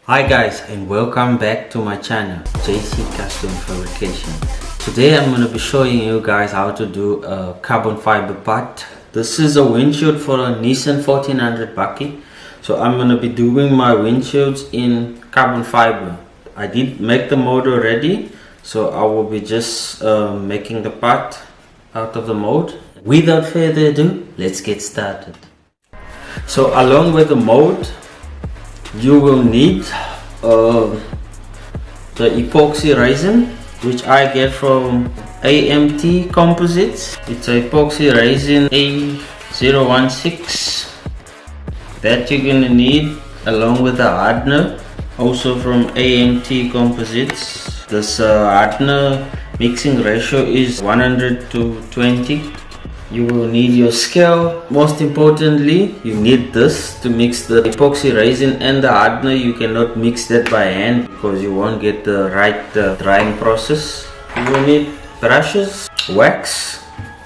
Hi guys, and welcome back to my channel JC Custom Fabrication. Today I'm going to be showing you guys how to do a carbon fiber part. This is a windshield for a Nissan 1400 bakkie. So I'm going to be doing my windshields in carbon fiber. I did make the mold already, so I will be just making the part out of the mold. Without further ado, let's get started. So along with the mold, you will need the epoxy resin, which I get from AMT Composites. It's a epoxy resin A016 that you're gonna need, along with the hardener, also from AMT Composites. This hardener mixing ratio is 100:20. You will need your scale. Most importantly, you need this to mix the epoxy resin and the hardener. You cannot mix that by hand because you won't get the right drying process. You will need brushes, wax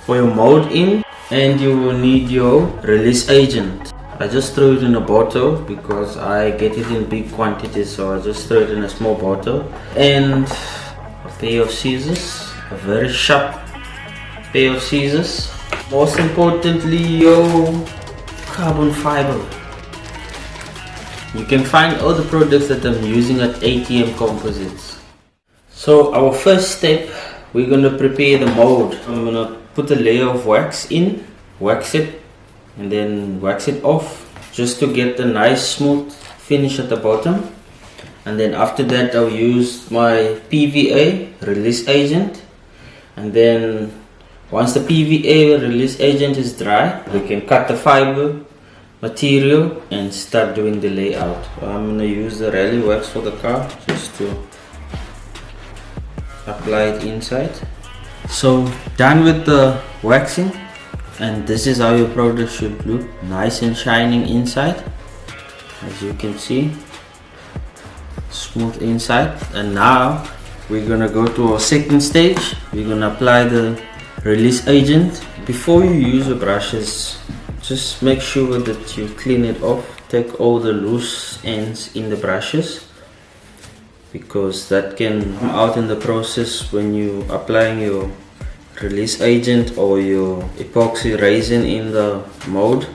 for your mold in, and you will need your release agent. I just threw it in a bottle because I get it in big quantities, so I just threw it in a small bottle. And a pair of scissors, a very sharp pair of scissors. Most importantly, your carbon fiber. You can find all the products that I'm using at ATM Composites. So our first step, we're going to prepare the mold. I'm going to put a layer of wax in, wax it, and then wax it off, just to get the nice smooth finish at the bottom. And then after that, I'll use my PVA release agent, and then once the PVA release agent is dry, we can cut the fiber material and start doing the layout. I'm going to use the rally wax for the car just to apply it inside. So done with the waxing, and this is how your product should look, nice and shining inside, as you can see, smooth inside. And now we're going to go to our second stage. We're going to apply the release agent. Before you use the brushes, just make sure that you clean it off. Take all the loose ends in the brushes, because that can come out in the process when you applying your release agent or your epoxy resin in the mold.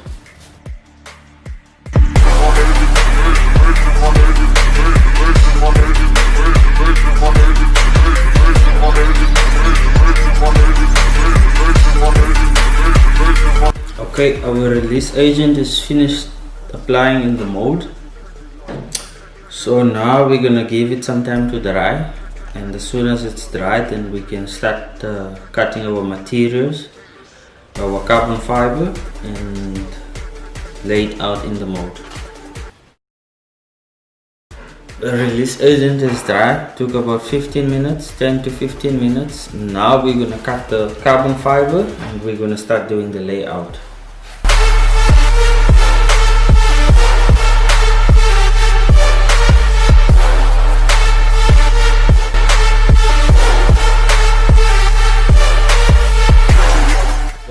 Okay, our release agent is finished applying in the mold. So now we're gonna give it some time to dry, and as soon as it's dry, then we can start cutting our materials, our carbon fiber, and lay it out in the mold. The release agent is dry, took about 15 minutes, 10 to 15 minutes. Now we're gonna cut the carbon fiber and we're gonna start doing the layout.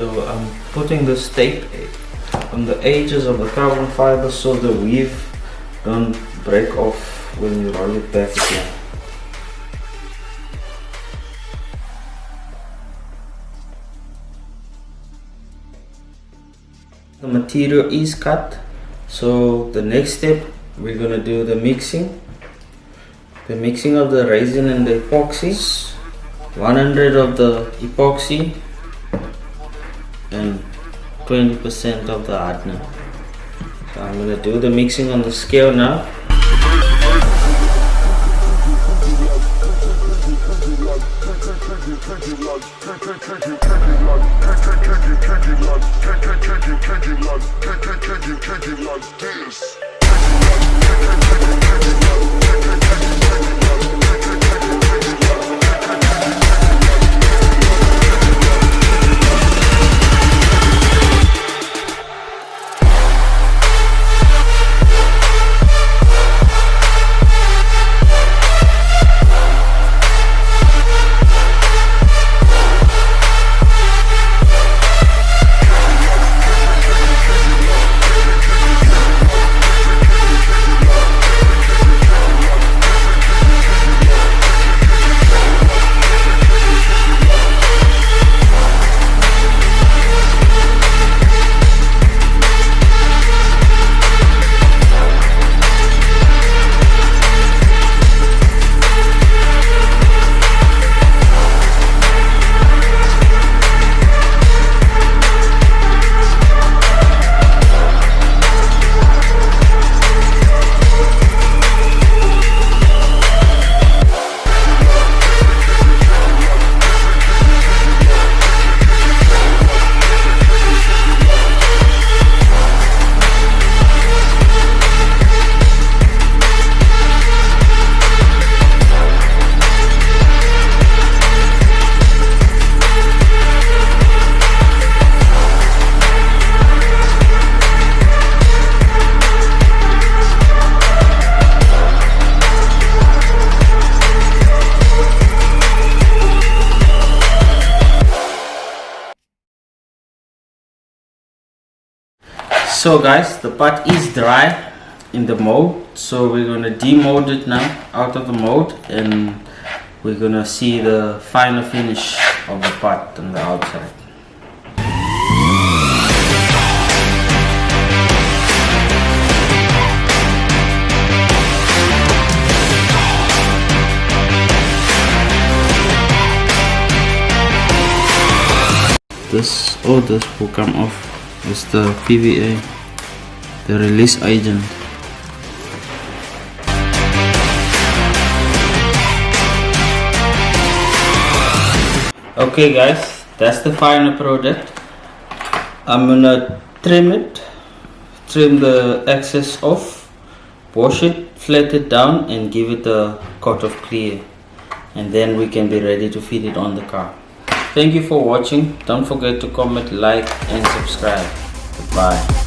I'm putting this tape on the edges of the carbon fiber so the weave don't break off when you roll it back again. The material is cut, so the next step, we're gonna do the mixing. The mixing of the resin and the epoxy. 100 of the epoxy and 20% of the hardener. So I'm going to do the mixing on the scale now. So guys, the part is dry in the mold, so we're gonna demold it now out of the mold, and we're gonna see the final finish of the part on the outside. This will come off. It's the PVA, the release agent. Okay guys, that's the final product. I'm gonna trim the excess off, wash it, flat it down, and give it a coat of clear, and then we can be ready to fit it on the car. Thank you for watching. Don't forget to comment, like, and subscribe. Goodbye.